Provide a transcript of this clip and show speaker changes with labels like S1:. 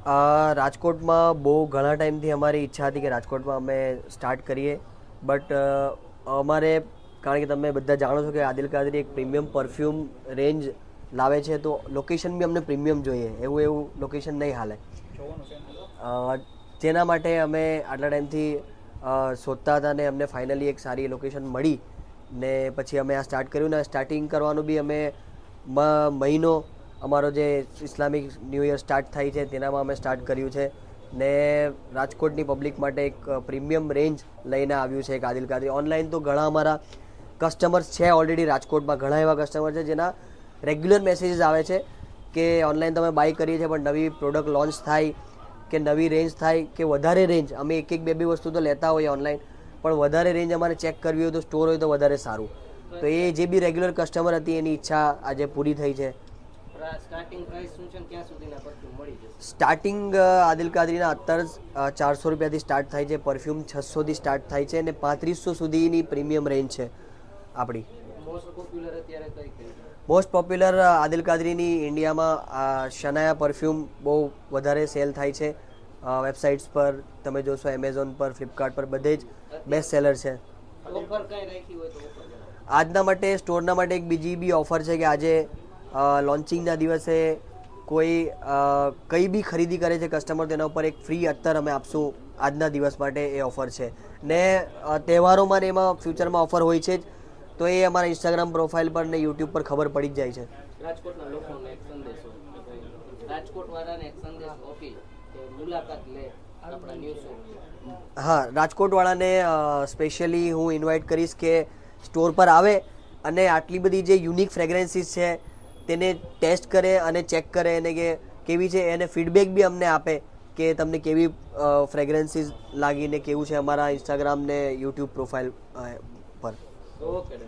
S1: રાજકોટમાં બહુ ઘણા ટાઈમથી અમારી ઈચ્છા હતી કે રાજકોટમાં અમે સ્ટાર્ટ કરીએ, બટ અમારે કારણ કે તમે બધા જાણો છો કે આદિલ કાદરી એક પ્રીમિયમ પરફ્યુમ રેન્જ લાવે છે, તો લોકેશન બી અમને પ્રીમિયમ જોઈએ, એવું એવું લોકેશન નહીં હાલે. અ, જેના માટે અમે આટલા ટાઈમથી શોધતા હતા ને અમને ફાઇનલી એક સારી લોકેશન મળી ને પછી અમે આ સ્ટાર્ટ કર્યું ને સ્ટાર્ટિંગ કરવાનું બી અમે મહિનો અમારો જે ઇસ્લામિક ન્યૂ યર સ્ટાર્ટ થાય છે તેનામાં અમે સ્ટાર્ટ કર્યું છે ને રાજકોટની પબ્લિક માટે એક પ્રીમિયમ રેન્જ લઈને આવ્યું છે એક આદિલ કાદરી. ઓનલાઈન તો ઘણા અમારા કસ્ટમર્સ છે ઓલરેડી રાજકોટમાં, ઘણા એવા કસ્ટમર છે જેના રેગ્યુલર મેસેજીસ આવે છે કે ઓનલાઈન તમે બાય કરીએ છીએ પણ નવી પ્રોડક્ટ લોન્ચ થાય કે નવી રેન્જ થાય કે વધારે રેન્જ, અમે એક એક બે બે વસ્તુ તો લેતા હોઈએ ઓનલાઈન, પણ વધારે રેન્જ અમારે ચેક કરવી હોય તો સ્ટોર હોય તો વધારે સારું. તો એ જે બી રેગ્યુલર કસ્ટમર હતી એની ઈચ્છા આજે પૂરી થઈ છે.
S2: સ્ટાર્ટિંગ પ્રાઇસ શું છે અને ક્યાં સુધીના પરફ્યુમ મળી જશે?
S1: સ્ટાર્ટિંગ આદિલ કાદરીના અત્યારે 400 રૂપિયાથી સ્ટાર્ટ થાય છે, પરફ્યુમ 600થી સ્ટાર્ટ થાય છે અને 3500 સુધીની પ્રીમિયમ રેન્જ છે આપણી.
S2: મોસ્ટ પોપ્યુલર અત્યારે કઈ કઈ?
S1: મોસ્ટ પોપ્યુલર આદિલ કાદરીની ઇન્ડિયામાં શનાયા પરફ્યુમ બહુ વધારે સેલ થાય છે. વેબસાઇટ્સ પર તમે જોશો, એમેઝોન પર, ફ્લિપકાર્ટ પર, બધે જ બેસ્ટ સેલર છે.
S2: ઓફર કઈ રાખી હોય તો ઓફર જણાવો.
S1: આજના માટે સ્ટોરના માટે એક બીજી બી ઓફર છે કે આજે લોન્ચિંગના દિવસે કોઈ કંઈ બી ખરીદી કરે છે કસ્ટમર, તેના ઉપર એક ફ્રી અત્તર અમે આપશું આજના દિવસ માટે. એ ઓફર છે ને તહેવારોમાં ને એમાં ફ્યુચરમાં ઓફર હોય છે જ, તો એ અમારા ઇન્સ્ટાગ્રામ પ્રોફાઇલ પર ને યુટ્યુબ પર ખબર પડી જ જાય છે.
S2: રાજકોટના લોકોને એક સંદેશો, રાજકોટ વાળાને એક સંદેશ આપી કે મુલાકાત લે આપણા ન્યૂઝ શોપ.
S1: હા, રાજકોટવાળાને સ્પેશિયલી હું ઇન્વાઇટ કરીશ કે સ્ટોર પર આવે અને આટલી બધી જે યુનિક ફ્રેગ્રન્સીસ છે તેને ટેસ્ટ કરે અને ચેક કરે અને કે કેવી છે એને ફીડબેક બી અમને આપે કે તમને કેવી ફ્રેગ્રન્સીસ લાગીને કેવું છે અમારા ઇન્સ્ટાગ્રામ ને યુટ્યુબ પ્રોફાઇલ પર.
S2: ઓકે.